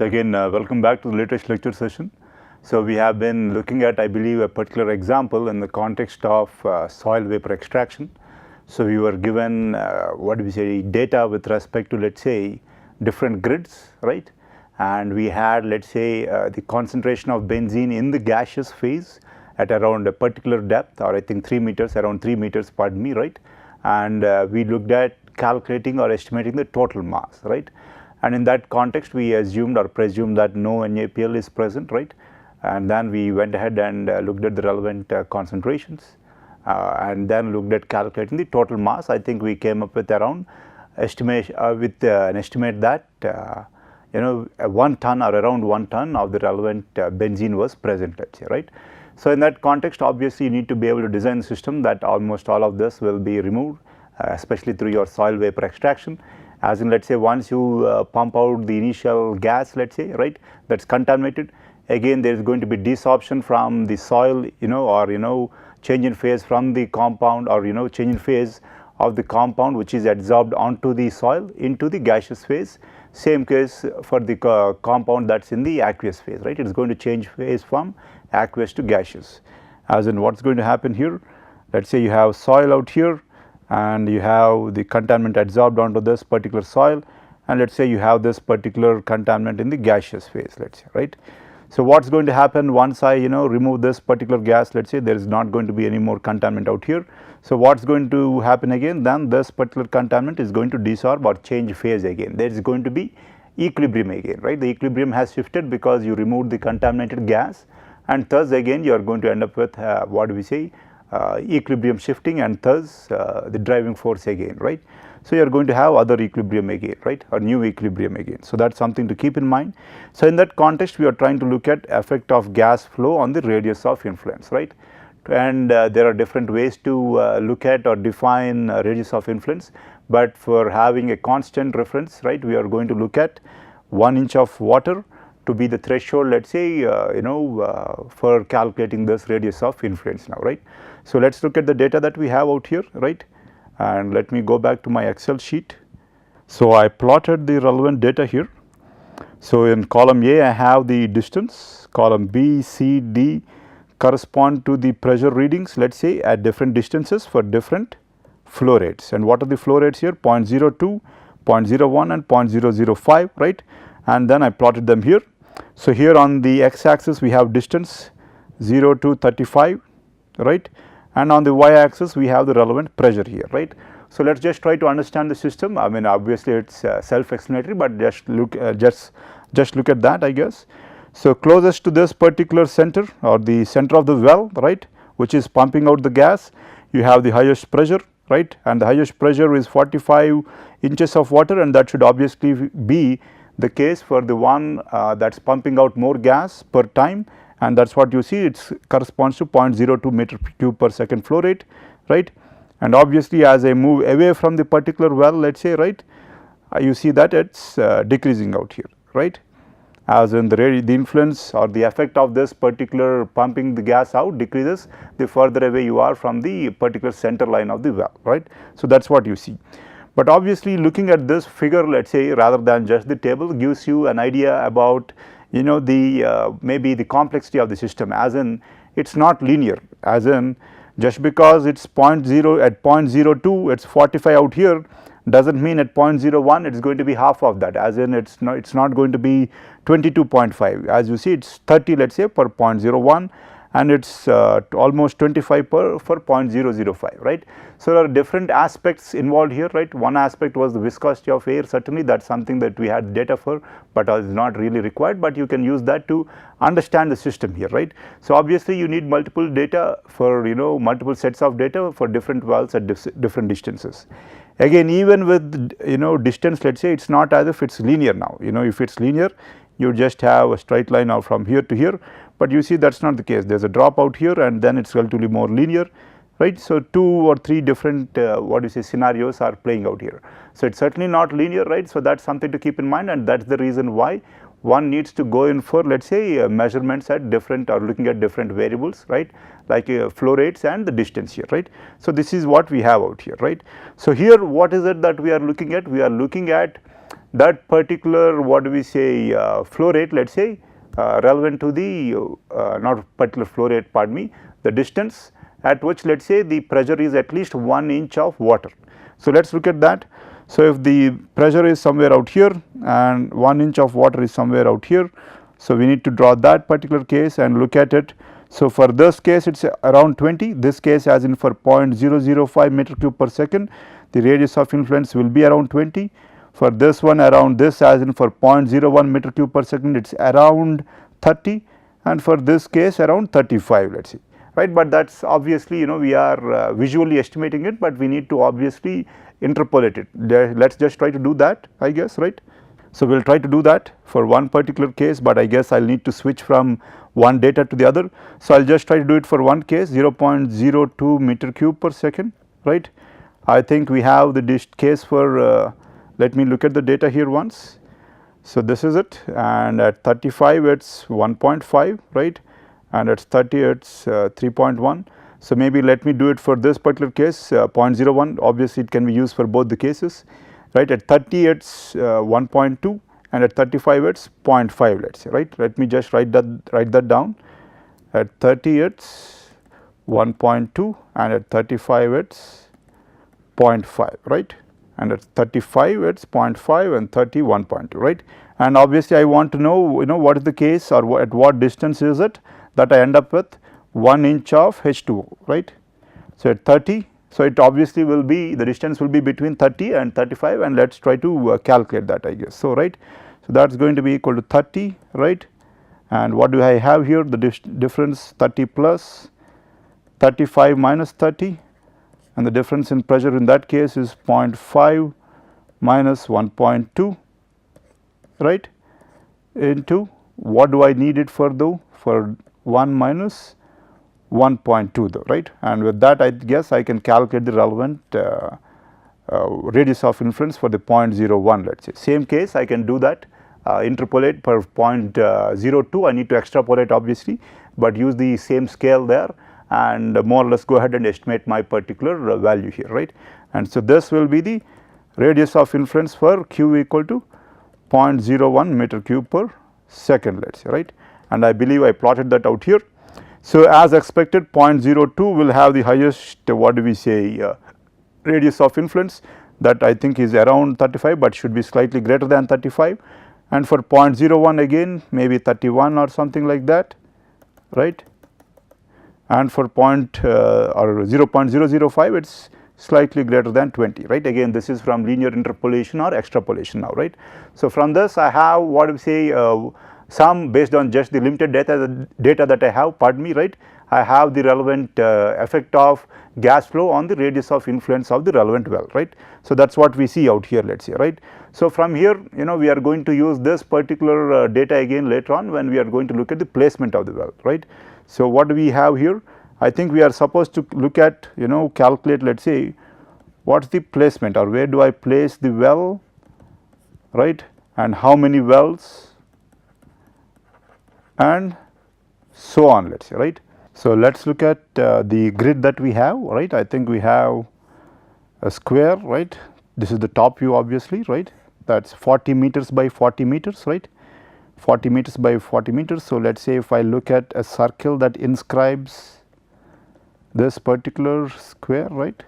So again, welcome back to the latest lecture session. So we have been looking at, I believe, a particular example in the context of soil vapor extraction. So we were given, what do we say, data with respect to, let's say, different grids, right? And we had, let's say, the concentration of benzene in the gaseous phase at around a particular depth, or I think 3 meters, around 3 meters, pardon me, right? And we looked at calculating or estimating the total mass, right? And in that context, we assumed or presumed that no NaPl is present, right? And then we went ahead and looked at the relevant concentrations and then looked at calculating the total mass. I think we came up with around estimation with an estimate that 1 ton or around 1 ton of the relevant benzene was present, let's say, right? So in that context, obviously you need to be able to design a system that almost all of this will be removed, especially through your soil vapor extraction. As in, let's say, once you pump out the initial gas, let's say, right, that's contaminated, again there is going to be desorption from the soil, or change in phase from the compound, or change in phase of the compound which is adsorbed onto the soil into the gaseous phase. Same case for the compound that's in the aqueous phase, right? It is going to change phase from aqueous to gaseous. As in, what's going to happen here? Let's say you have soil out here, and you have the contaminant adsorbed onto this particular soil, and let's say you have this particular contaminant in the gaseous phase, let's say, right. So what's going to happen once I remove this particular gas, let's say there is not going to be any more contaminant out here. So what's going to happen again? Then this particular contaminant is going to desorb or change phase again. There is going to be equilibrium again, right. The equilibrium has shifted because you removed the contaminated gas, and thus again you are going to end up with what do we say, equilibrium shifting, and thus the driving force again, right. So you are going to have other equilibrium again, right, or new equilibrium again. So that's something to keep in mind. So in that context, we are trying to look at effect of gas flow on the radius of influence, right. And there are different ways to look at or define radius of influence, but for having a constant reference, right, we are going to look at 1 inch of water to be the threshold, let's say, for calculating this radius of influence now, right. So let's look at the data that we have out here, right, and let me go back to my Excel sheet. So I plotted the relevant data here. So in column A, I have the distance, column B, C, D correspond to the pressure readings, let's say, at different distances for different flow rates. And what are the flow rates here? 0.02, 0.01 and 0.005, right, and then I plotted them here. So here on the x axis we have distance 0 to 35, right, and on the y axis we have the relevant pressure here, right. So let us just try to understand the system. I mean, obviously it is self explanatory, but just look at that, I guess. So closest to this particular center, or the center of the well, right, which is pumping out the gas, you have the highest pressure, right, and the highest pressure is 45 inches of water, and that should obviously be the case for the one that is pumping out more gas per time, and that is what you see, it corresponds to 0.02 meter cube per second flow rate, right. And obviously as I move away from the particular well, let us say, right, you see that it is decreasing out here, right, as in the influence or the effect of this particular pumping the gas out decreases the further away you are from the particular center line of the well, right. So that is what you see. But obviously looking at this figure, let us say, rather than just the table, gives you an idea about the maybe the complexity of the system, as in it is not linear, as in just because it is 0.0 at 0.02 it is 45 out here does not mean at 0.01 it is going to be half of that, as in it is not going to be 22.5, as you see it is 30, let us say, per 0.01, and it is almost 25 for 0.005, right. So there are different aspects involved here, right. One aspect was the viscosity of air, certainly that is something that we had data for, but is not really required, but you can use that to understand the system here, right. So obviously you need multiple data for multiple sets of data for different wells at different distances. Again, even with distance, let us say, it is not as if it is linear now, if it is linear you just have a straight line now from here to here, but you see that is not the case, there is a drop out here and then it is relatively more linear, right. So 2 or 3 different scenarios are playing out here. So it is certainly not linear, right. So that is something to keep in mind, and that is the reason why one needs to go in for, let us say, measurements at different or looking at different variables, right, like flow rates and the distance here, right. So this is what we have out here, right. So here what is it that we are looking at? We are looking at that particular what do we say flow rate, let us say relevant to the not particular flow rate, pardon me, the distance at which let us say the pressure is at least 1 inch of water. So, let us look at that. So, if the pressure is somewhere out here and 1 inch of water is somewhere out here, so we need to draw that particular case and look at it. So, for this case it is around 20, this case as in for 0.005 meter cube per second, the radius of influence will be around 20. For this one around this as in for 0.01 meter cube per second, it is around 30, and for this case around 35, let us see, right. But that is obviously we are visually estimating it, but we need to obviously interpolate it. Let us just try to do that, I guess, right. So, we will try to do that for one particular case, but I guess I will need to switch from one data to the other. So, I will just try to do it for one case 0.02 meter cube per second, right. I think we have the case for let me look at the data here once. So, this is it, and at 35 it is 1.5, right, and at 30 it is 3.1. So, maybe let me do it for this particular case 0.01, obviously it can be used for both the cases, right. At 30 it is 1.2 and at 35 it is 0.5, let us say, right. Let me just write that down. At 30 it is 1.2 and at 35 it is 0.5, right, and at 35 it is 0.5 and 30 1.2, right. And obviously I want to know what is the case or at what distance is it that I end up with 1 inch of H2O, right. So, at 30, so it obviously will be the distance will be between 30 and 35, and let us try to calculate that, I guess. So, right. So, that is going to be equal to 30, right, and what do I have here, the difference 30 plus 35 minus 30, and the difference in pressure in that case is 0.5 minus 1.2, right, into what do I need it for though, for 1 minus 1.2 though, right, and with that I guess I can calculate the relevant radius of influence for the 0.01, let us say. Same case I can do that, interpolate per 0.02, I need to extrapolate obviously, but use the same scale there and more or less go ahead and estimate my particular value here, right. And so, this will be the radius of influence for q equal to 0.01 meter cube per second, let us say, right, and I believe I plotted that out here. So, as expected 0.02 will have the highest what do we say radius of influence, that I think is around 35, but should be slightly greater than 35, and for 0.01 again maybe 31 or something like that, right, and for 0.005 it is slightly greater than 20, right. Again this is from linear interpolation or extrapolation now, right. So, from this I have what do we say some based on just the limited data that I have, pardon me, right. I have the relevant effect of gas flow on the radius of influence of the relevant well, right. So, that is what we see out here, let us say, right. So, from here we are going to use this particular data again later on when we are going to look at the placement of the well, right. So, what do we have here? I think we are supposed to look at calculate, let us say, what is the placement or where do I place the well, right, and how many wells and so on, let us say, right. So, let us look at the grid that we have, right. I think we have a square, right. This is the top view obviously, right, that is 40 meters by 40 meters, right, 40 meters by 40 meters. So, let us say if I look at a circle that inscribes this particular square, right.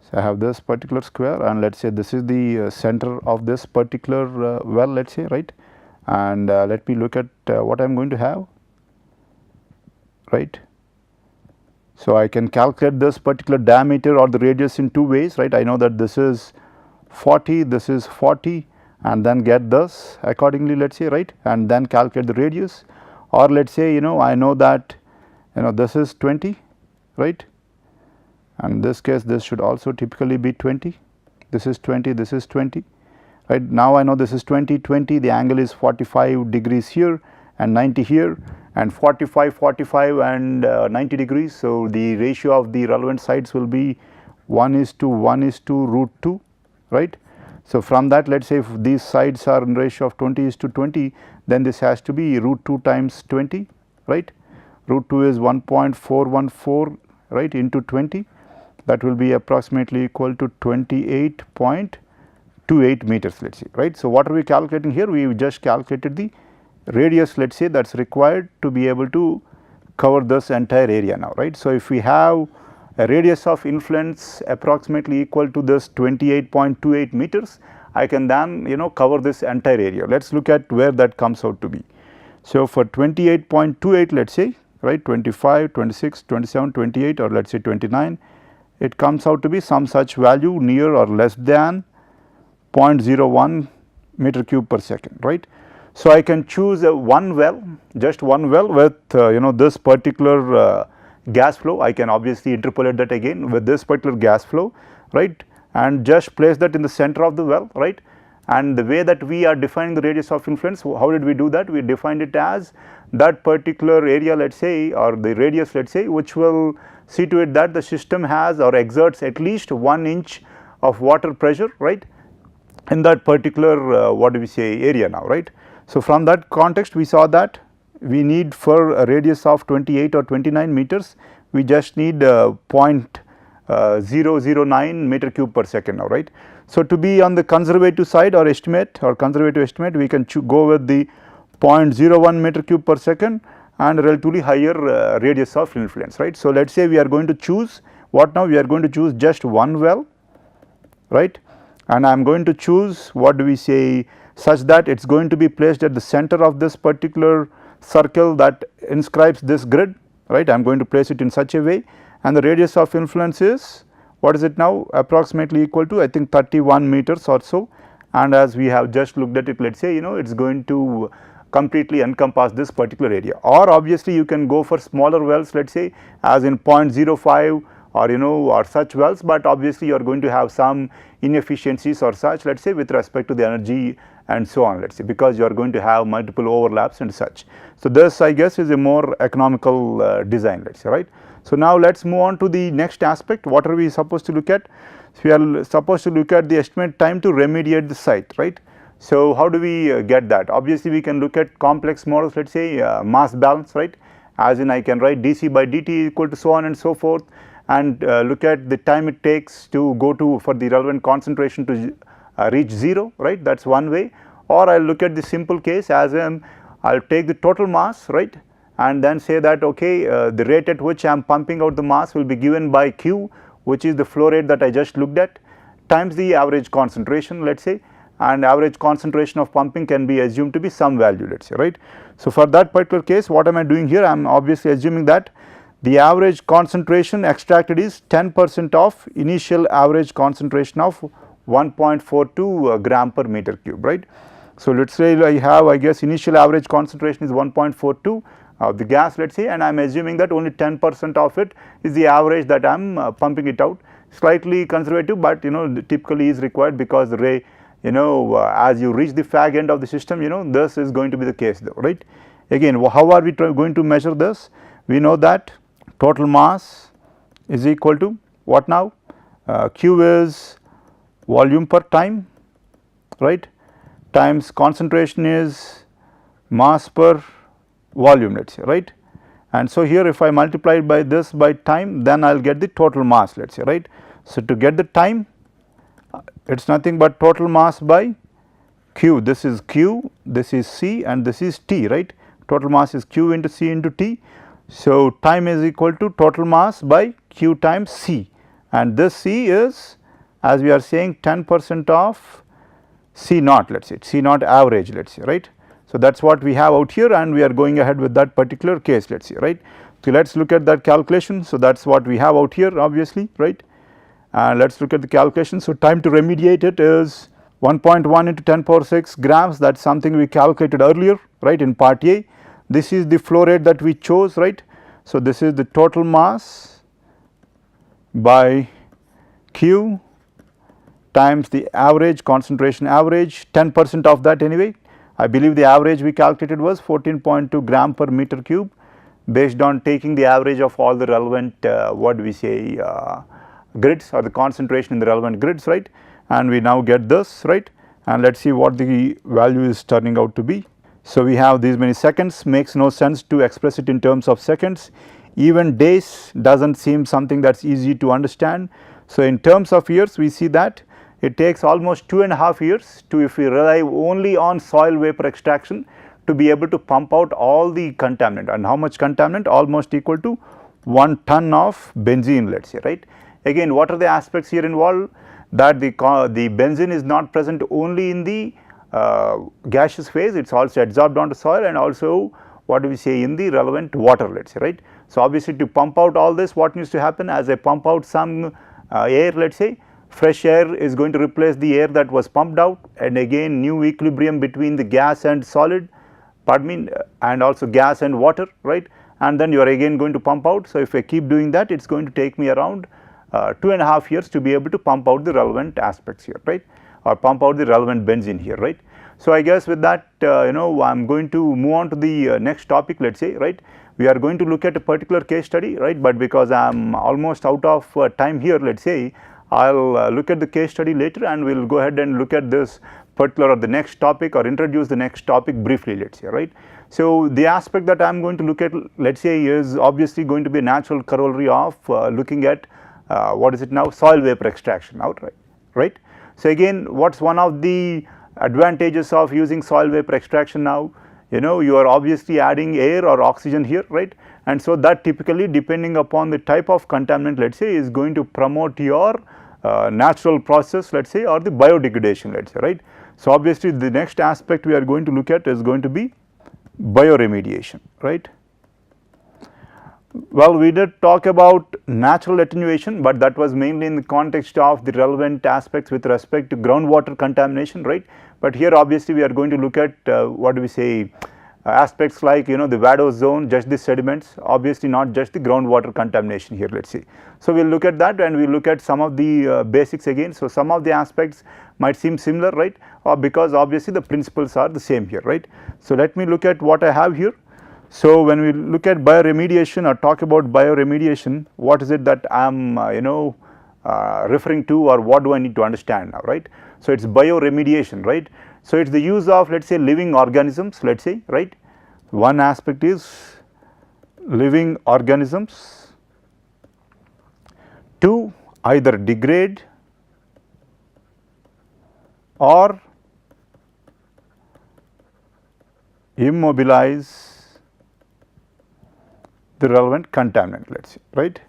So, I have this particular square and let us say this is the center of this particular well, let us say, right, and let me look at what I am going to have, right. So, I can calculate this particular diameter or the radius in two ways, right. I know that this is 40, this is 40, and then get this accordingly, let us say, right, and then calculate the radius, or let us say I know that this is 20, right, and in this case this should also typically be 20, this is 20, this is 20, right. Now, I know this is 20, 20, the angle is 45 degrees here and 90 here and 45, 45 and 90 degrees. So, the ratio of the relevant sides will be 1:1:2 root 2, right. So, from that let us say if these sides are in ratio of 20:20, then this has to be root 2 times 20, right. Root 2 is 1.414, right, into 20, that will be approximately equal to 28.5 0.28 meters, let us say, right. So, what are we calculating here? We just calculated the radius, let us say, that is required to be able to cover this entire area now, right. So, if we have a radius of influence approximately equal to this 28.28 meters, I can then cover this entire area. Let us look at where that comes out to be. So, for 28.28, let us say, right, 25, 26, 27, 28, or let us say 29, it comes out to be some such value near or less than 0.01 meter cube per second, right. So, I can choose one well, just one well with this particular gas flow. I can obviously interpolate that again with this particular gas flow, right, and just place that in the center of the well, right. And the way that we are defining the radius of influence, how did we do that? We defined it as that particular area, let us say, or the radius, let us say, which will see to it that the system has or exerts at least 1 inch of water pressure, right, in that particular what do we say area now, right. So, from that context we saw that we need for a radius of 28 or 29 meters, we just need 0.009 meter cube per second now, right. So, to be on the conservative side or estimate or conservative estimate, we can go with the 0.01 meter cube per second and relatively higher radius of influence, right. So, let us say we are going to choose what now? We are going to choose just one well, right, and I am going to choose what do we say such that it is going to be placed at the center of this particular circle that inscribes this grid, right. I am going to place it in such a way, and the radius of influence is, what is it now, approximately equal to I think 31 meters or so, and as we have just looked at it, let us say it is going to completely encompass this particular area. Or obviously you can go for smaller wells, let us say as in 0.05 or or such wells, but obviously you are going to have some inefficiencies or such, let us say, with respect to the energy and so on, let us say, because you are going to have multiple overlaps and such. So, this I guess is a more economical design, let us say, right. So, now let us move on to the next aspect. What are we supposed to look at? So, we are supposed to look at the estimate time to remediate the site, right. So, how do we get that? Obviously, we can look at complex models, let us say mass balance, right, as in I can write dC by dt equal to so on and so forth, and look at the time it takes to go to for the relevant concentration to reach 0, right, that is one way. Or I will look at the simple case as in I will take the total mass, right, and then say that okay, the rate at which I am pumping out the mass will be given by Q, which is the flow rate that I just looked at, times the average concentration, let us say, and average concentration of pumping can be assumed to be some value, let us say, right. So, for that particular case, what am I doing here? I am obviously assuming that the average concentration extracted is 10% of initial average concentration of 1.42 gram per meter cube, right. So, let us say I have, I guess, initial average concentration is 1.42 of the gas, let us say, and I am assuming that only 10% of it is the average that I am pumping it out. Slightly conservative, but typically is required because the ray, as you reach the fag end of the system, this is going to be the case though, right. Again, how are we going to measure this? We know that total mass is equal to what now? Q is volume per time, right, times concentration is mass per volume, let us say, right. And so, here if I multiply by this by time, then I will get the total mass, let us say, right. So, to get the time, it is nothing but total mass by Q. This is Q, this is C, and this is T, right. Total mass is Q into C into T. So, time is equal to total mass by Q times C, and this C is, as we are saying, 10% of C naught, let us say, C naught average, let us say, right. So, that is what we have out here, and we are going ahead with that particular case, let us say, right. So, let us look at that calculation. So, that is what we have out here obviously, right, and let us look at the calculation. So, time to remediate it is 1.1 into 10 power 6 grams, that is something we calculated earlier, right, in part A. This is the flow rate that we chose, right. So, this is the total mass by Q times the average concentration average, 10% of that anyway. I believe the average we calculated was 14.2 gram per meter cube based on taking the average of all the relevant what do we say grids or the concentration in the relevant grids, right, and we now get this, right, and let us see what the value is turning out to be. So, we have these many seconds, makes no sense to express it in terms of seconds, even days does not seem something that is easy to understand. So, in terms of years we see that it takes almost 2.5 years to, if we rely only on soil vapor extraction, to be able to pump out all the contaminant. And how much contaminant? Almost equal to 1 ton of benzene, let us say, right. Again, what are the aspects here involved? That the benzene is not present only in the gaseous phase, it is also adsorbed onto soil, and also what do we say, in the relevant water, let us say, right. So, obviously to pump out all this, what needs to happen? As I pump out some air, let us say, fresh air is going to replace the air that was pumped out, and again new equilibrium between the gas and solid, pardon me, and also gas and water, right, and then you are again going to pump out. So, if I keep doing that, it is going to take me around 2.5 years to be able to pump out the relevant aspects here, right, or pump out the relevant benzene here, right. So, I guess with that I am going to move on to the next topic, let us say, right. We are going to look at a particular case study, right, but because I am almost out of time here, let us say, I will look at the case study later, and we will go ahead and look at this particular or the next topic, or introduce the next topic briefly, let us say, right. So, the aspect that I am going to look at, let us say, is obviously going to be a natural corollary of looking at what is it now, soil vapor extraction outright, right. So, again, what is one of the advantages of using soil vapor extraction now? You are obviously adding air or oxygen here, right, and so that typically, depending upon the type of contaminant, let us say, is going to promote your natural process, let us say, or the biodegradation, let us say, right. So, obviously the next aspect we are going to look at is going to be bioremediation, right. Well, we did talk about natural attenuation, but that was mainly in the context of the relevant aspects with respect to groundwater contamination, right. But here obviously we are going to look at what do we say, aspects like the vadose zone, just the sediments, obviously not just the groundwater contamination here, let us see. So, we will look at that, and we will look at some of the basics again. So, some of the aspects might seem similar, right, or because obviously the principles are the same here, right. So, let me look at what I have here. So, when we look at bioremediation or talk about bioremediation, what is it that I am referring to, or what do I need to understand now, right. So, it is bioremediation, right. So, it is the use of, let us say, living organisms, let us say, right. One aspect is living organisms to either degrade or immobilize the relevant contaminant, let us say, right.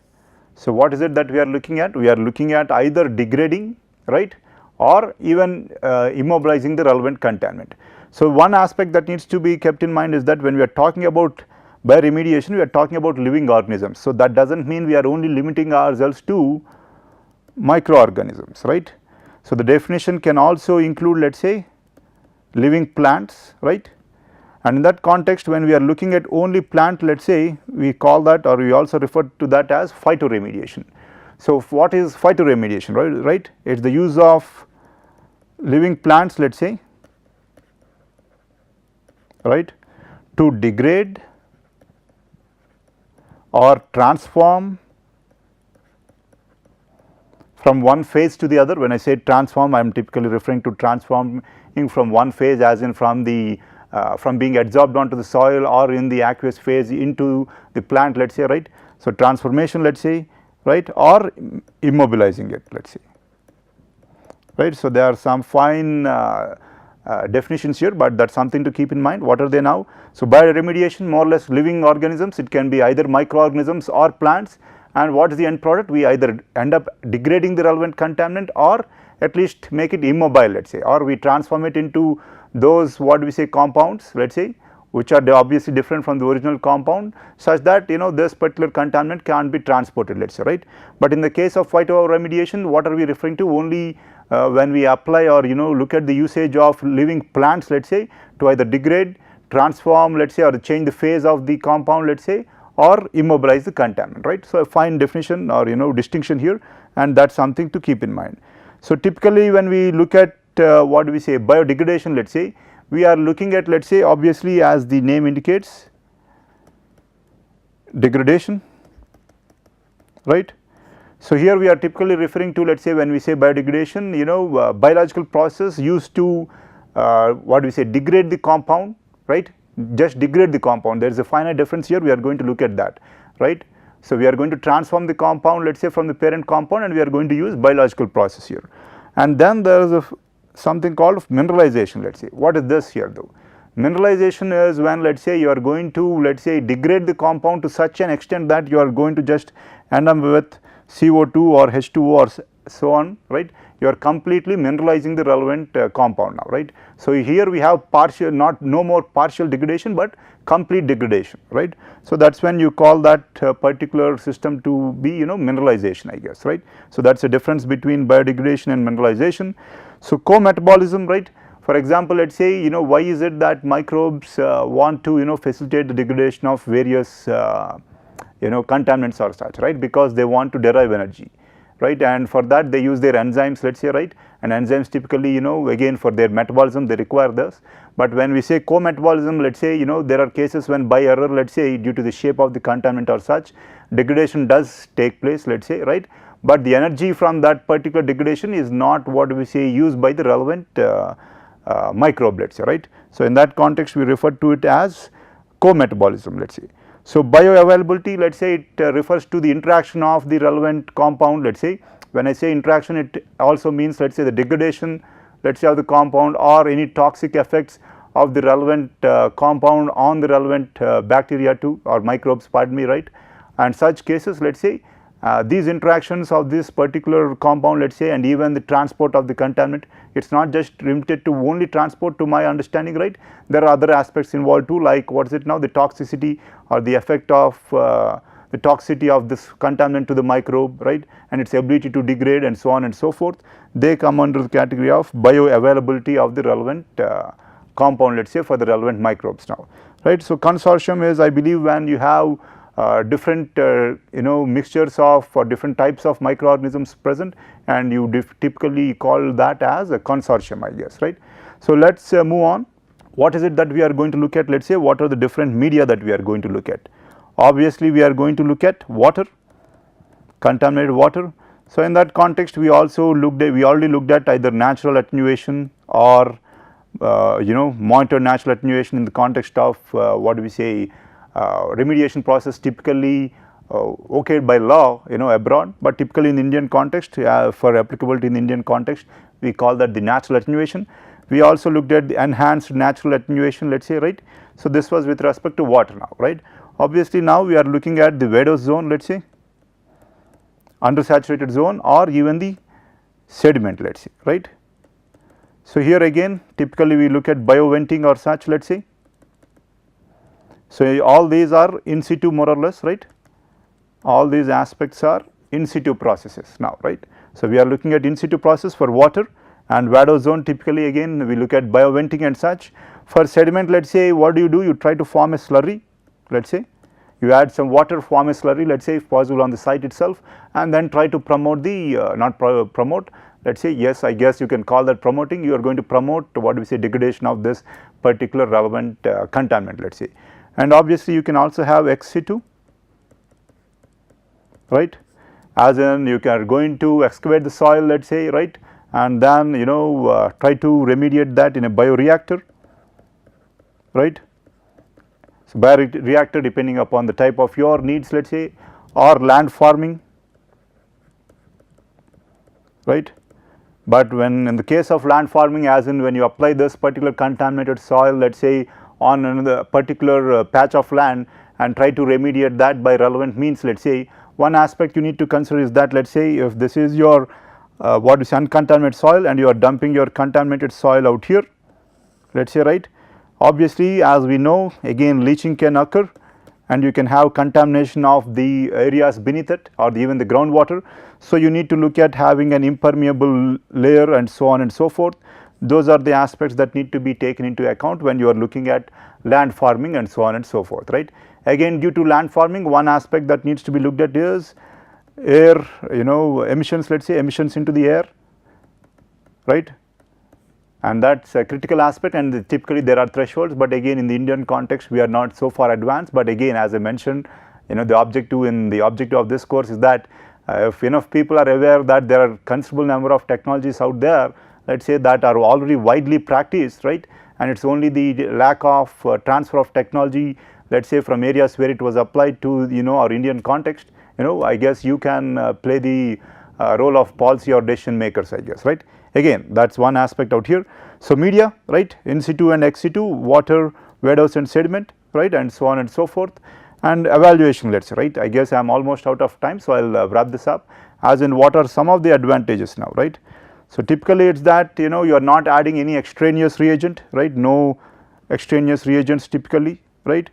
So, what is it that we are looking at? We are looking at either degrading, right, or even immobilizing the relevant contaminant. So, one aspect that needs to be kept in mind is that when we are talking about bioremediation, we are talking about living organisms. So, that does not mean we are only limiting ourselves to microorganisms, right. So, the definition can also include, let us say, living plants, right. And in that context, when we are looking at only plant, let us say, we call that, or we also refer to that as phyto-remediation. So, what is phyto-remediation, right? It is the use of living plants, let us say, right, to degrade or transform from one phase to the other. When I say transform, I am typically referring to transforming from one phase, as in from the from being adsorbed onto the soil or in the aqueous phase into the plant, let us say, right. So, transformation, let us say, right, or immobilizing it, let us say, right. So, there are some fine definitions here, but that is something to keep in mind. What are they now? So, bioremediation, more or less living organisms, it can be either microorganisms or plants, and what is the end product? We either end up degrading the relevant contaminant, or at least make it immobile, let us say, or we transform it into those, what do we say, compounds, let us say, which are obviously different from the original compound, such that this particular contaminant can be transported, let us say, right. But in the case of phyto-remediation, what are we referring to? Only when we apply or look at the usage of living plants, let us say, to either degrade, transform, let us say, or change the phase of the compound, let us say, or immobilize the contaminant, right. So, a fine definition or distinction here, and that is something to keep in mind. So, typically when we look at what do we say, biodegradation, let us say, we are looking at, let us say, obviously as the name indicates, degradation, right. So, here we are typically referring to, let us say, when we say biodegradation, biological process used to what do we say, degrade the compound, right, just degrade the compound. There is a finite difference here, we are going to look at that, right. So, we are going to transform the compound, let us say, from the parent compound, and we are going to use biological process here. And then there is something called mineralization, let us say. What is this here though? Mineralization is when, let us say, you are going to, let us say, degrade the compound to such an extent that you are going to just end up with CO2 or H2O or so on, right. You are completely mineralizing the relevant compound now, right. So, here we have partial, no more partial degradation, but complete degradation, right. So, that is when you call that particular system to be, mineralization, I guess, right. So, that is a difference between biodegradation and mineralization. So, co-metabolism, right. For example, let us say, why is it that microbes want to, facilitate the degradation of various, contaminants or such, right, because they want to derive energy, right, and for that they use their enzymes, let us say, right, and enzymes typically, again for their metabolism they require this. But when we say co-metabolism, let us say, there are cases when by error, let us say, due to the shape of the contaminant or such, degradation does take place, let us say, right, but the energy from that particular degradation is not what we say used by the relevant microbe, let us say, right. So, in that context we refer to it as co-metabolism, let us say. So, bioavailability, let us say, it refers to the interaction of the relevant compound, let us say. When I say interaction, it also means, let us say, the degradation, let us say, of the compound or any toxic effects of the relevant compound on the relevant bacteria too, or microbes, pardon me, right. And such cases, let us say, these interactions of this particular compound, let us say, and even the transport of the contaminant, it is not just limited to only transport to my understanding, right. There are other aspects involved too, like what is it now, the toxicity or the effect of the toxicity of this contaminant to the microbe, right, and its ability to degrade and so on and so forth. They come under the category of bioavailability of the relevant compound, let us say, for the relevant microbes now, right. So, consortium is, I believe, when you have different mixtures of or different types of microorganisms present, and you typically call that as a consortium, I guess, right. So, let us move on. What is it that we are going to look at? Let us say, what are the different media that we are going to look at? Obviously, we are going to look at water, contaminated water. So, in that context, we also already looked at either natural attenuation or monitor natural attenuation in the context of what do we say, remediation process typically okayed by law, abroad, but typically in the Indian context, for applicability in the Indian context, we call that the natural attenuation. We also looked at the enhanced natural attenuation, let us say, right. So, this was with respect to water now, right. Obviously, now we are looking at the vadose zone, let us say, undersaturated zone, or even the sediment, let us say, right. So, here again typically we look at bioventing or such, let us say. So, all these are in situ more or less, right, all these aspects are in situ processes now, right. So, we are looking at in situ process for water, and vadose zone typically again we look at bioventing and such. For sediment, let us say, what do? You try to form a slurry, let us say, you add some water, form a slurry, let us say, if possible on the site itself, and then try to promote the promote, let us say, yes, I guess you can call that promoting. You are going to promote what we say degradation of this particular relevant contaminant, let us say. And obviously, you can also have ex situ, right, as in you are going to excavate the soil, let us say, right, and then try to remediate that in a bioreactor, right. So, bioreactor depending upon the type of your needs, let us say, or land farming, right. But when in the case of land farming, as in when you apply this particular contaminated soil, let us say, on another particular patch of land and try to remediate that by relevant means, let us say, one aspect you need to consider is that, let us say, if this is your what is uncontaminated soil and you are dumping your contaminated soil out here, let us say, right. Obviously, as we know, again leaching can occur and you can have contamination of the areas beneath it or even the groundwater. So, you need to look at having an impermeable layer and so on and so forth. Those are the aspects that need to be taken into account when you are looking at land farming and so on and so forth, right. Again, due to land farming, one aspect that needs to be looked at is air, emissions, let us say, emissions into the air, right. And that is a critical aspect, and typically there are thresholds, but again in the Indian context we are not so far advanced. But again, as I mentioned, the objective of this course is that if enough people are aware that there are considerable number of technologies out there, let us say, that are already widely practiced, right, and it is only the lack of transfer of technology, let us say, from areas where it was applied to our Indian context, I guess you can play the role of policy or decision makers, I guess, right. Again, that's one aspect out here. So media, right, in situ and ex situ, water, wet house and sediment, right, and so on and so forth, and evaluation, let's say, right. I guess I am almost out of time, so I will wrap this up. As in, what are some of the advantages now, right? So typically it's that, you know, you are not adding any extraneous reagent, right, no extraneous reagents typically, right,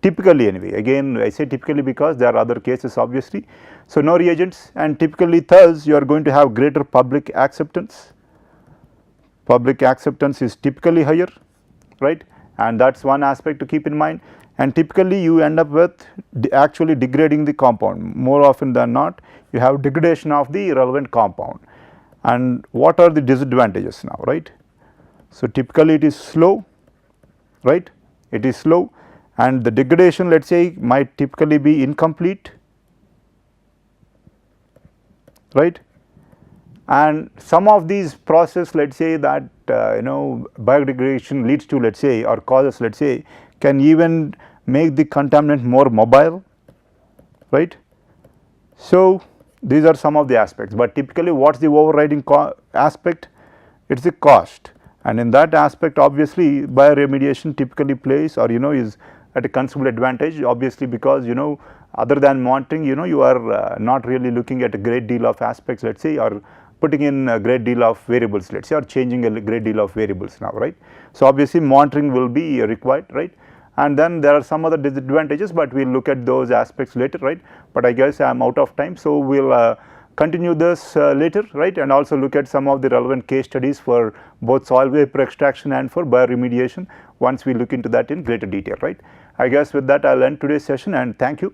typically anyway. Again, I say typically because there are other cases obviously. So no reagents, and typically thus you are going to have greater public acceptance. Public acceptance is typically higher, right, and that is one aspect to keep in mind. And typically you end up with actually degrading the compound. More often than not, you have degradation of the relevant compound. And what are the disadvantages now, right? So typically it is slow, right, it is slow, and the degradation, let us say, might typically be incomplete, right, and some of these process, let us say that you know, biodegradation leads to, let us say, or causes, let us say, can even make the contaminant more mobile, right. So these are some of the aspects, but typically what is the overriding aspect? It is the cost, and in that aspect obviously bioremediation typically plays, or you know, is at a considerable advantage, obviously, because you know, other than monitoring, you know, you are not really looking at a great deal of aspects, let us say, or putting in a great deal of variables, let us say, or changing a great deal of variables now, right. So obviously monitoring will be required, right, and then there are some other disadvantages, but we will look at those aspects later, right. But I guess I am out of time, so we will continue this later, right, and also look at some of the relevant case studies for both soil vapor extraction and for bioremediation once we look into that in greater detail, right. I guess with that I will end today's session, and thank you.